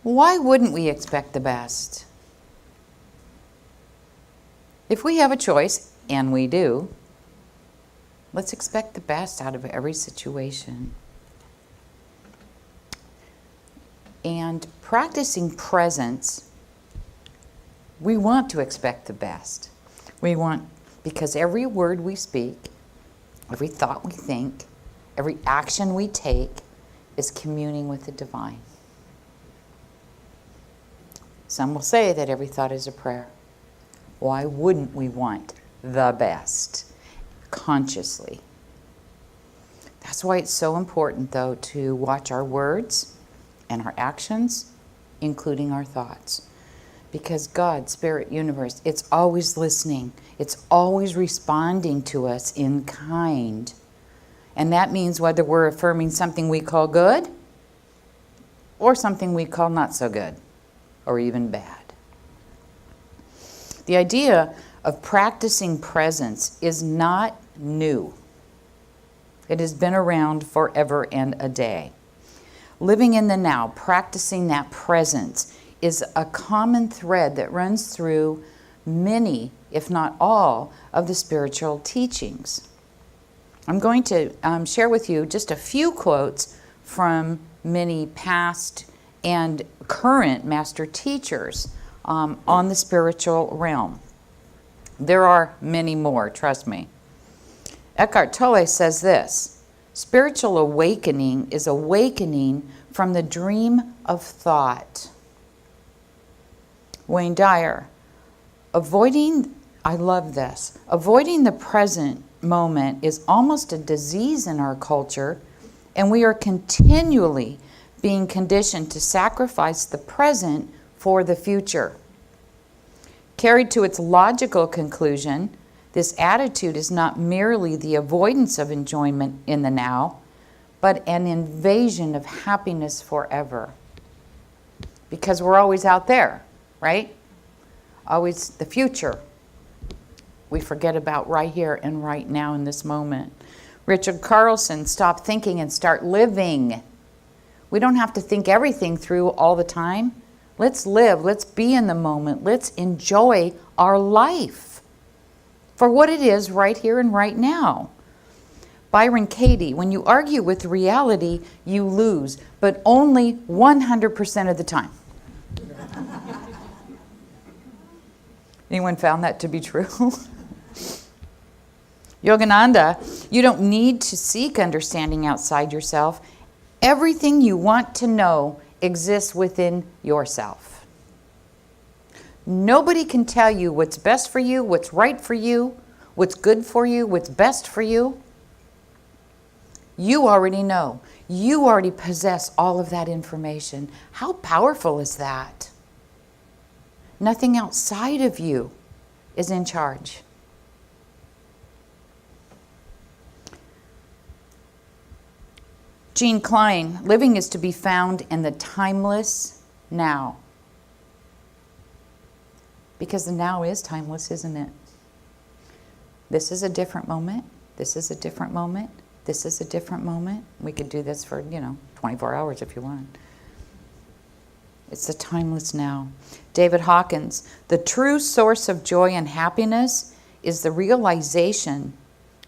Why wouldn't we expect the best? If we have a choice, and we do, let's expect the best out of every situation. And practicing presence, we want to expect the best. Because every word we speak, every thought we think, every action we take is communing with the divine. Some will say that every thought is a prayer. Why wouldn't we want the best consciously? That's why it's so important, though, to watch our words and our actions, including our thoughts. Because God, Spirit, Universe, it's always listening. It's always responding to us in kind. And that means whether we're affirming something we call good or something we call not so good or even bad. The idea of practicing presence is not new. It has been around forever and a day. Living in the now, practicing that presence, is a common thread that runs through many, if not all, of the spiritual teachings. I'm going to share with you just a few quotes from many past and current master teachers on the spiritual realm. There are many more, trust me. Eckhart Tolle says this: spiritual awakening is awakening from the dream of thought. Wayne Dyer, I love this, avoiding the present moment is almost a disease in our culture, and we are continually being conditioned to sacrifice the present for the future. Carried to its logical conclusion, this attitude is not merely the avoidance of enjoyment in the now, but an invasion of happiness forever. Because we're always out there, right? Always the future. We forget about right here and right now in this moment. Richard Carlson, stop thinking and start living. We don't have to think everything through all the time. Let's live. Let's be in the moment. Let's enjoy our life for what it is right here and right now. Byron Katie, when you argue with reality, you lose, but only 100% of the time. Anyone found that to be true? Yogananda, you don't need to seek understanding outside yourself. Everything you want to know exists within yourself. Nobody can tell you what's best for you, what's right for you, what's good for you, what's best for you. You already know. You already possess all of that information. How powerful is that? Nothing outside of you is in charge. Gene Klein, living is to be found in the timeless now. Because the now is timeless, isn't it? This is a different moment. This is a different moment. This is a different moment. We could do this for, 24 hours if you want. It's the timeless now. David Hawkins, the true source of joy and happiness is the realization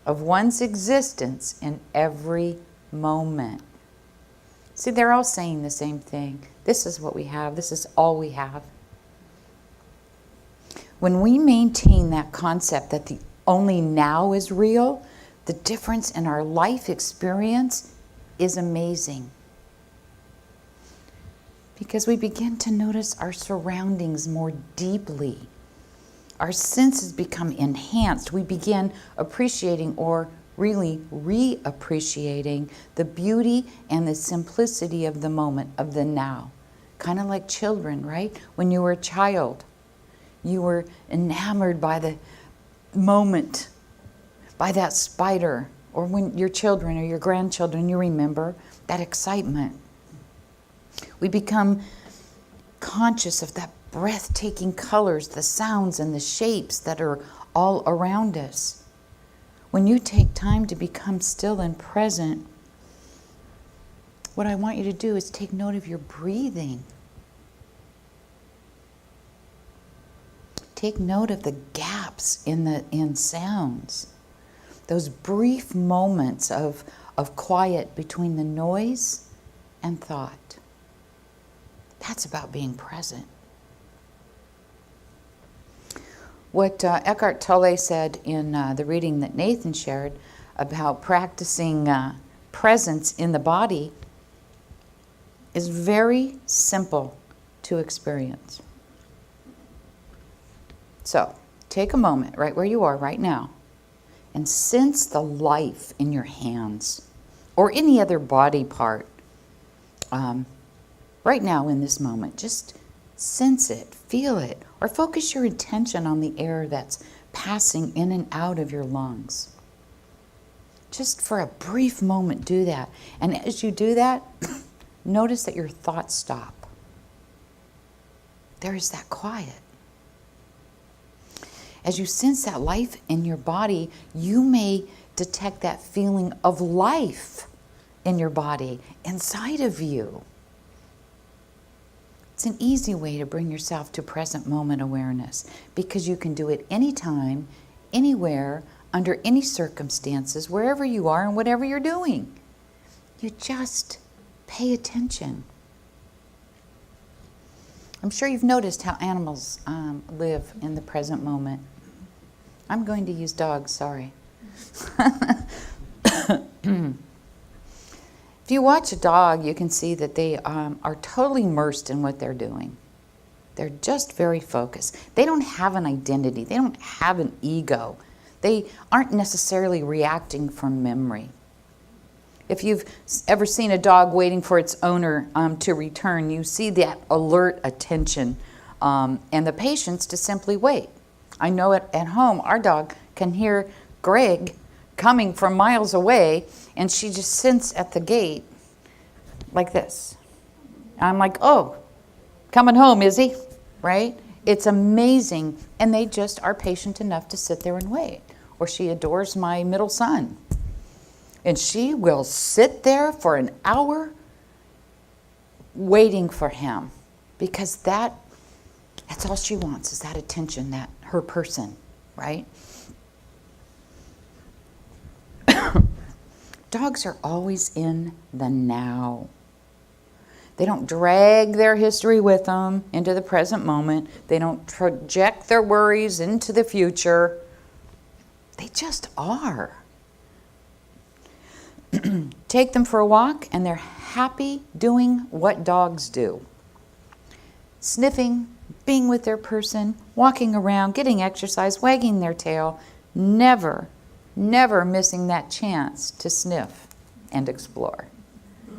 of one's existence in every moment. See, they're all saying the same thing. This is what we have. This is all we have. When we maintain that concept that the only now is real, the difference in our life experience is amazing. Because we begin to notice our surroundings more deeply. Our senses become enhanced. We begin appreciating or really reappreciating the beauty and the simplicity of the moment, of the now. Kind of like children, right? When you were a child, you were enamored by the moment, by that spider, or when your children or your grandchildren, you remember that excitement. We become conscious of that breathtaking colors, the sounds and the shapes that are all around us. When you take time to become still and present, what I want you to do is take note of your breathing. Take note of the gaps in sounds. Those brief moments of quiet between the noise and thought. That's about being present. What Eckhart Tolle said in the reading that Nathan shared about practicing presence in the body is very simple to experience. So, take a moment right where you are right now and sense the life in your hands or any other body part right now in this moment. Just sense it, feel it, or focus your attention on the air that's passing in and out of your lungs. Just for a brief moment, do that. And as you do that, notice that your thoughts stop. There is that quiet. As you sense that life in your body, you may detect that feeling of life in your body, inside of you. It's an easy way to bring yourself to present moment awareness because you can do it anytime, anywhere, under any circumstances, wherever you are and whatever you're doing. You just pay attention. I'm sure you've noticed how animals live in the present moment. I'm going to use dogs, sorry. If you watch a dog, you can see that they are totally immersed in what they're doing. They're just very focused. They don't have an identity. They don't have an ego. They aren't necessarily reacting from memory. If you've ever seen a dog waiting for its owner to return, you see that alert attention and the patience to simply wait. I know it at home. Our dog can hear Greg coming from miles away, and she just sits at the gate like this. I'm like, oh, coming home, is he? Right? It's amazing. And they just are patient enough to sit there and wait. Or she adores my middle son. And she will sit there for an hour waiting for him because that's all she wants is that attention, that her person, right? Dogs are always in the now. They don't drag their history with them into the present moment. They don't project their worries into the future. They just are. Take them for a walk and they're happy doing what dogs do. Sniffing, being with their person, walking around, getting exercise, wagging their tail, never missing that chance to sniff and explore.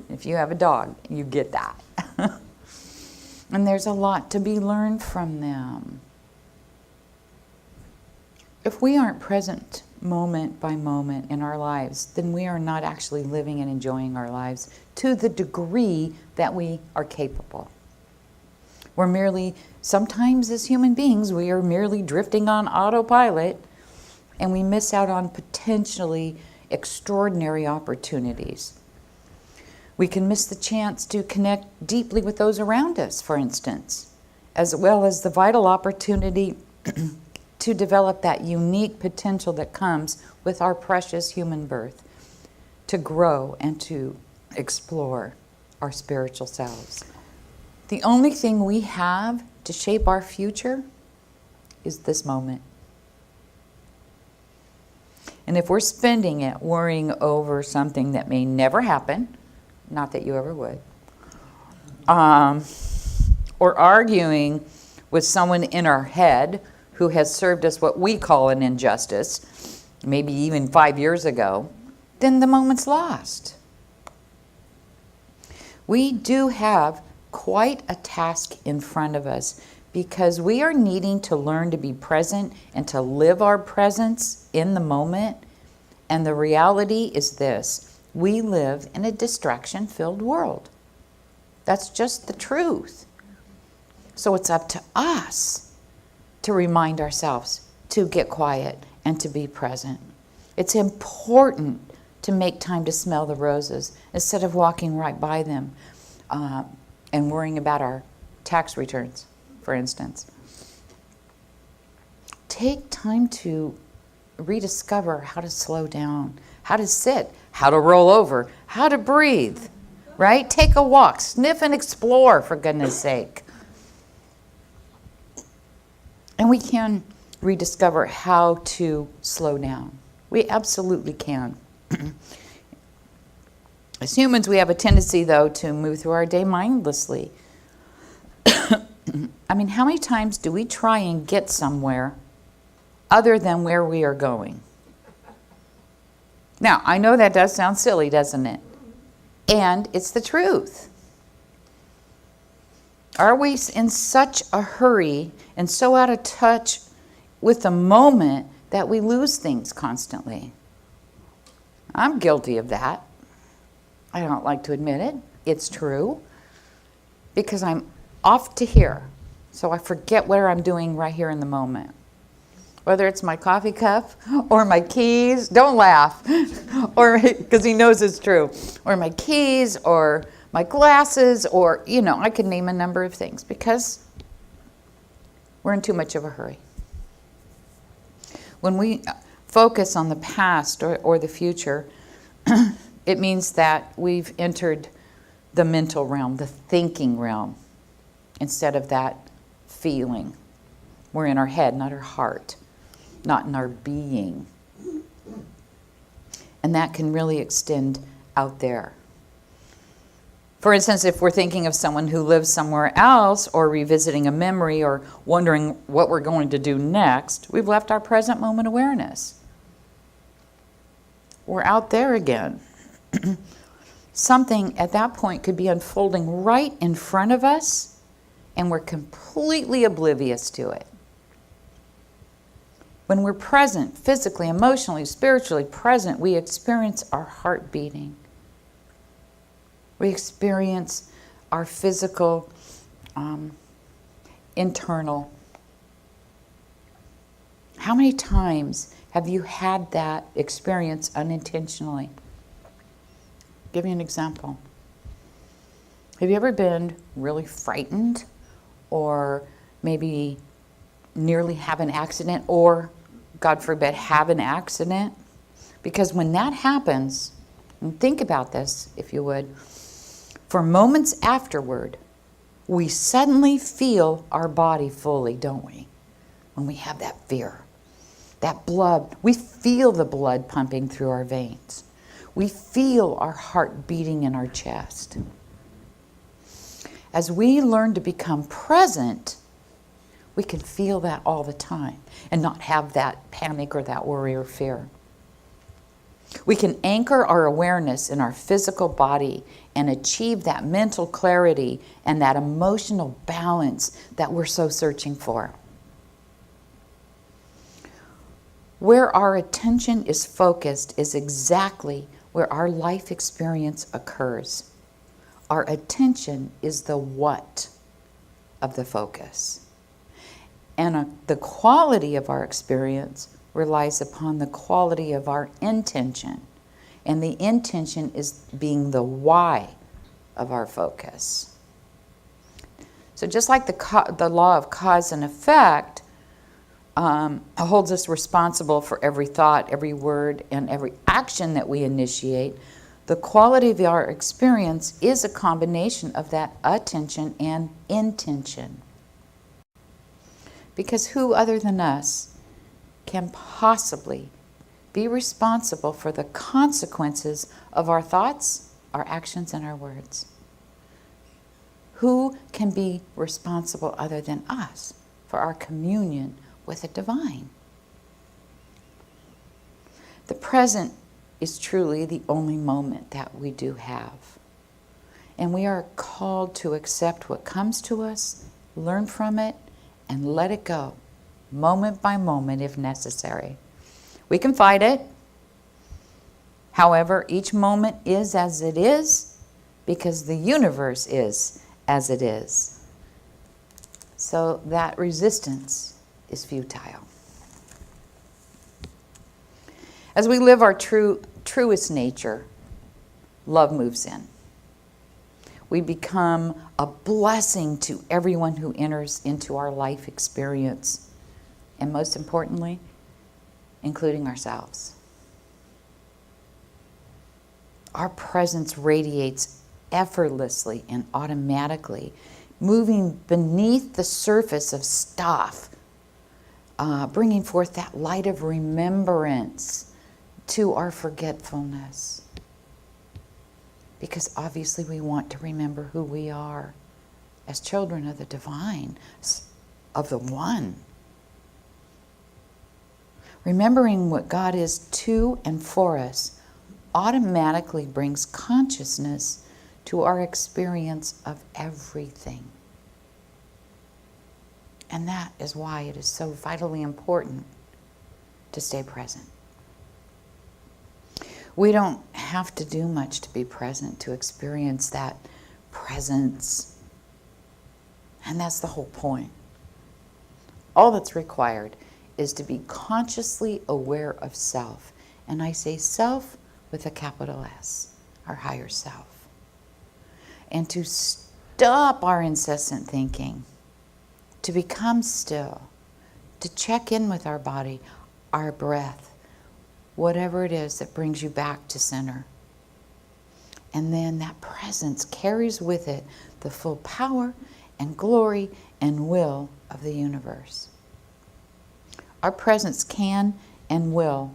If you have a dog, you get that. And there's a lot to be learned from them. If we aren't present moment by moment in our lives, then we are not actually living and enjoying our lives to the degree that we are capable. We're merely, sometimes as human beings, we are merely drifting on autopilot, and we miss out on potentially extraordinary opportunities. We can miss the chance to connect deeply with those around us, for instance, as well as the vital opportunity to develop that unique potential that comes with our precious human birth, to grow and to explore our spiritual selves. The only thing we have to shape our future is this moment. And if we're spending it worrying over something that may never happen, not that you ever would, or arguing with someone in our head who has served us what we call an injustice, maybe even 5 years ago, then the moment's lost. We do have quite a task in front of us because we are needing to learn to be present and to live our presence in the moment. And the reality is this: we live in a distraction-filled world. That's just the truth. So it's up to us to remind ourselves to get quiet and to be present. It's important to make time to smell the roses instead of walking right by them and worrying about our tax returns, for instance. take time to rediscover how to slow down, how to sit, how to roll over, how to breathe, right? Take a walk, sniff and explore, for goodness sake. And we can rediscover how to slow down. We absolutely can. As humans, we have a tendency, though, to move through our day mindlessly. I mean, how many times do we try and get somewhere other than where we are going? Now, I know that does sound silly, doesn't it? And it's the truth. Are we in such a hurry and so out of touch with the moment that we lose things constantly? I'm guilty of that. I don't like to admit it. It's true. Because I'm off to here. So I forget what I'm doing right here in the moment. Whether it's my coffee cup or my keys, don't laugh, or because he knows it's true, or my keys or my glasses, or, I could name a number of things because we're in too much of a hurry. When we focus on the past or the future, it means that we've entered the mental realm, the thinking realm, instead of that feeling. We're in our head, not our heart, not in our being. And that can really extend out there. For instance, if we're thinking of someone who lives somewhere else or revisiting a memory or wondering what we're going to do next, we've left our present moment awareness. We're out there again. Something at that point could be unfolding right in front of us, and we're completely oblivious to it. When we're present, physically, emotionally, spiritually present, we experience our heart beating. We experience our physical, internal. How many times have you had that experience unintentionally? I'll give you an example. Have you ever been really frightened or maybe nearly have an accident or, God forbid, have an accident? Because when that happens, and think about this if you would, for moments afterward, we suddenly feel our body fully, don't we? When we have that fear, that blood, we feel the blood pumping through our veins. We feel our heart beating in our chest. As we learn to become present, we can feel that all the time and not have that panic or that worry or fear. We can anchor our awareness in our physical body and achieve that mental clarity and that emotional balance that we're so searching for. Where our attention is focused is exactly where our life experience occurs. Our attention is the what of the focus. And the quality of our experience relies upon the quality of our intention. And the intention is being the why of our focus. So just like the law of cause and effect holds us responsible for every thought, every word, and every action that we initiate, the quality of our experience is a combination of that attention and intention. Because who other than us can possibly be responsible for the consequences of our thoughts, our actions, and our words? Who can be responsible other than us for our communion with the divine? The present is truly the only moment that we do have. And we are called to accept what comes to us, learn from it, and let it go, moment by moment if necessary. We can fight it. However, each moment is as it is because the universe is as it is. So that resistance is futile. As we live our truest nature, love moves in. We become a blessing to everyone who enters into our life experience. and most importantly, including ourselves. Our presence radiates effortlessly and automatically, moving beneath the surface of stuff, bringing forth that light of remembrance to our forgetfulness. Because obviously we want to remember who we are as children of the divine, of the one. Remembering what God is to and for us automatically brings consciousness to our experience of everything. And that is why it is so vitally important to stay present. We don't have to do much to be present, to experience that presence. And that's the whole point. All that's required is to be consciously aware of self. And I say self with a capital S, our higher self. And to stop our incessant thinking, to become still, to check in with our body, our breath, whatever it is that brings you back to center. And then that presence carries with it the full power and glory and will of the universe. Our presence can and will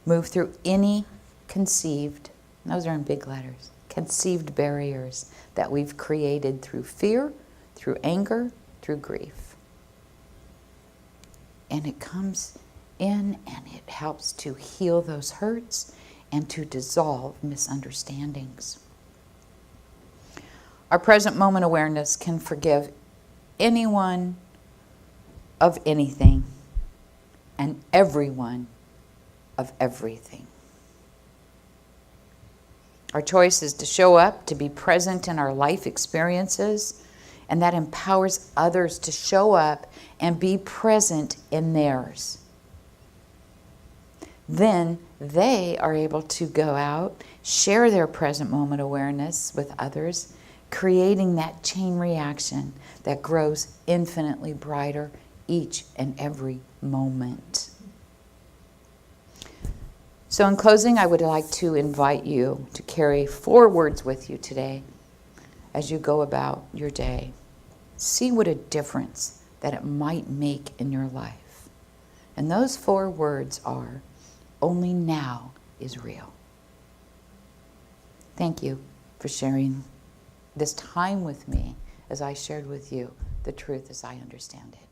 move through any conceived, those are in big letters, conceived barriers that we've created through fear, through anger, through grief. And it comes in and it helps to heal those hurts and to dissolve misunderstandings. Our present moment awareness can forgive anyone of anything and everyone of everything. Our choice is to show up, to be present in our life experiences, and that empowers others to show up and be present in theirs. Then they are able to go out, share their present moment awareness with others, creating that chain reaction that grows infinitely brighter each and every moment. So in closing, I would like to invite you to carry 4 words with you today as you go about your day. See what a difference that it might make in your life. And those 4 words are, only now is real. Thank you for sharing this time with me as I shared with you the truth as I understand it.